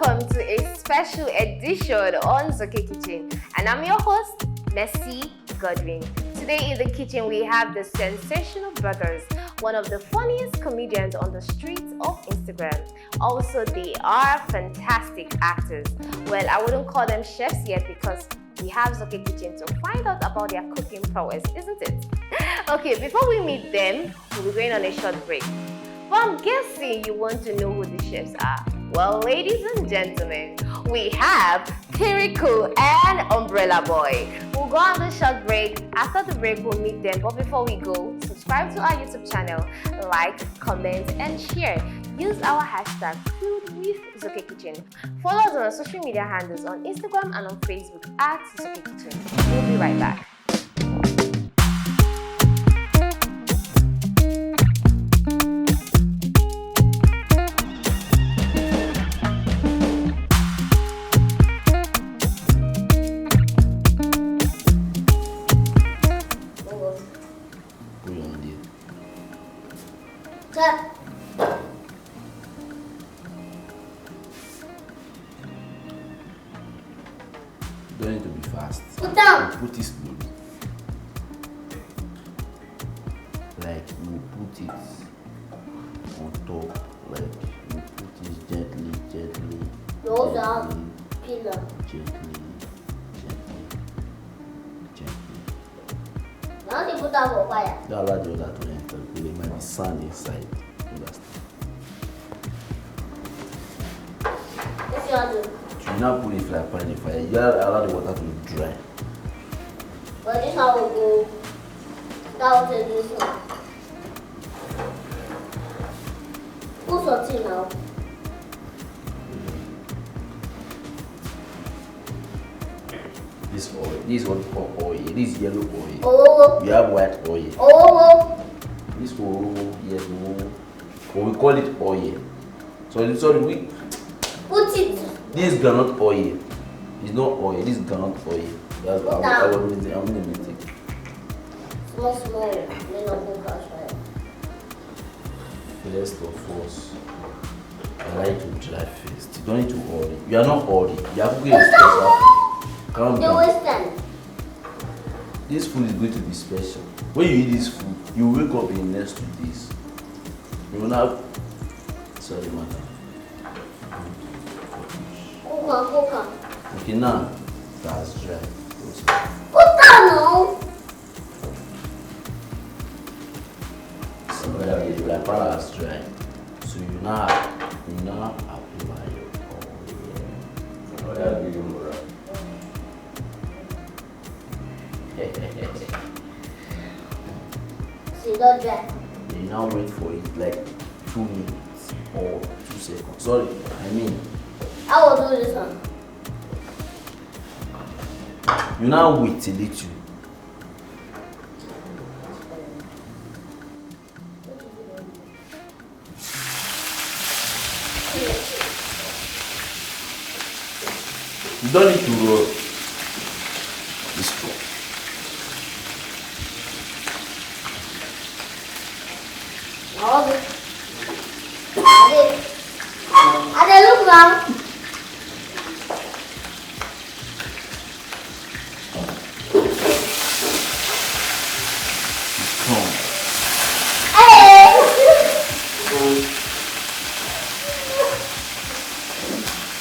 welcome to a special edition on Zoke Kitchen, and I'm your host, Messi Godwin. Today in the kitchen we have the sensational brothers, one of the funniest comedians on the streets of Instagram. Also, they are fantastic actors. Well, I wouldn't call them chefs yet because we have Zoke Kitchen to find out about their cooking prowess, isn't it? Okay, before we meet them, we'll be going on a short break. But I'm guessing you want to know who the chefs are. Well, ladies and gentlemen, we have Kiriku and Umbrella Boy. We'll go on the short break. After the break, we'll meet them. But before we go, subscribe to our YouTube channel, like, comment, and share. Use our hashtag #FoodWithZokeKitchen. Follow us on our social media handles on Instagram and on Facebook at Zoke Kitchen. We'll be right back. Don't need to be fast. Put down. Put it slowly. Like you put it on top. Like you put it gently. Those are pillar. Gently. Now they put down for fire. Don't allow the other to enter. There might be sand inside. Understand? What's your do? You now put it like pan in the fire. You allow the water to dry. But this one will go down to this one. Who's your tea now? This oil. This one called oil. This yellow oil. Oh. We have white oil. Oh. This oil, yellow. But we call it oil. So we Put it. this is granite oil. It's not oil. This is granite oil. That's Put I'm down. going to take. Small. Then I'll go catch fire. First of all, I like to dry first. You don't need to hurry. You are not hurry. You are cooking a special. Calm The down. western. This food is going to be special. When you eat this food, you wake up in next 2 days. You will not. Sorry, madam. Cook. Okay, now that's dry. Put down now. So like that's dry. So you now apply your oil. See, don't dry. You now wait for it like 2 minutes or 2 seconds. Sorry, I mean. I will do this one. You now wait till it you. You don't need to roll this straw. I look now. Strong.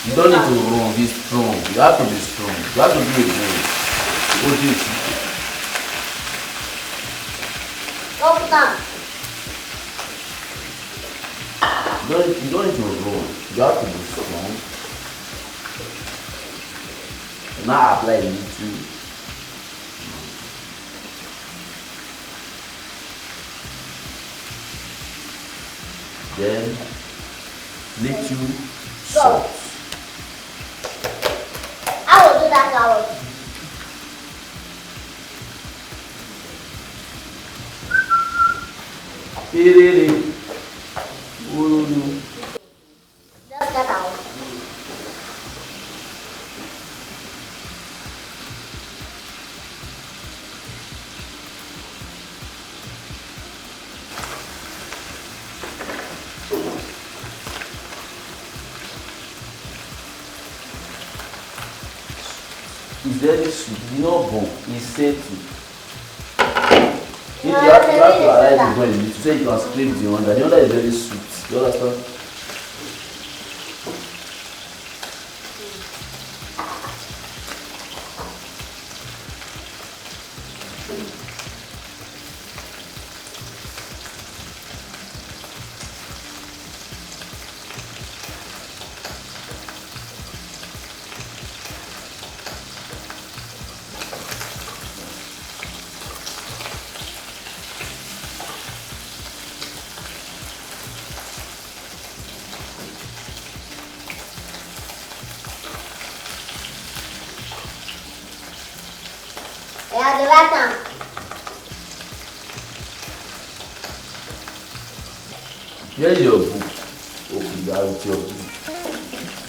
You don't need to run, be strong. You have to be strong. You have to be a boy. Hold it. Go down. You don't need to run. You have to be strong. Now apply the little. Then little salt. I will do that now. Just Just that out. It's very sweet. It's not bomb. It's settled. If you No, have to it's really arise soda. the bone, you say you can scrape the under. The under is very sweet. You understand? Yeah, the bottom. Here is your book. Open that with your book.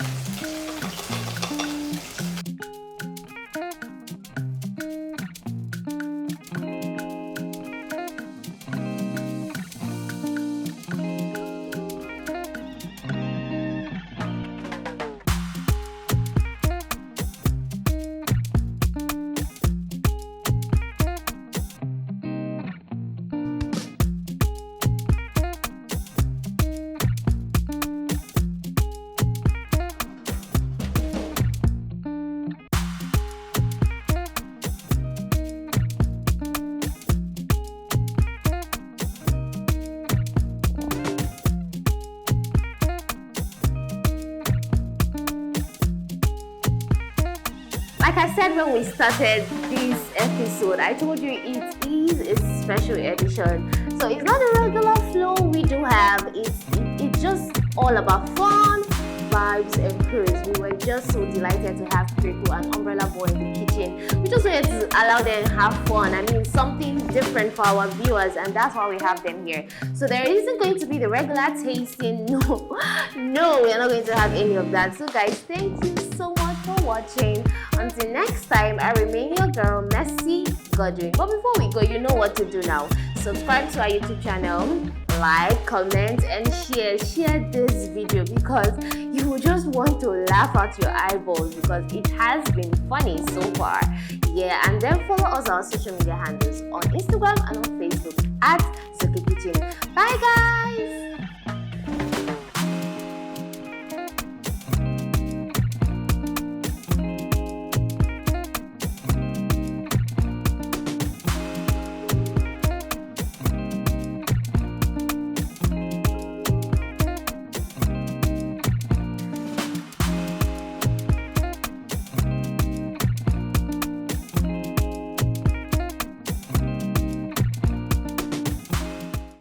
Like I said when we started this episode, I told you it is a special edition. So it's not a regular flow we do have. It's just all about fun, vibes, and cruise. We were just so delighted to have Kiriku and Umbrella Boy in the kitchen. We just wanted to allow them to have fun. I mean, something different for our viewers, and that's why we have them here. So there isn't going to be the regular tasting. No, we are not going to have any of that. So guys, thank you so much for watching. Until next time, I remain your girl, Messi Godwin. But before we go, you know what to do now. Subscribe to our YouTube channel, like, comment, and share this video because you will just want to laugh out your eyeballs because it has been funny so far. Yeah, and then follow us on our social media handles on Instagram and on Facebook at Zoke Kitchen. Bye guys!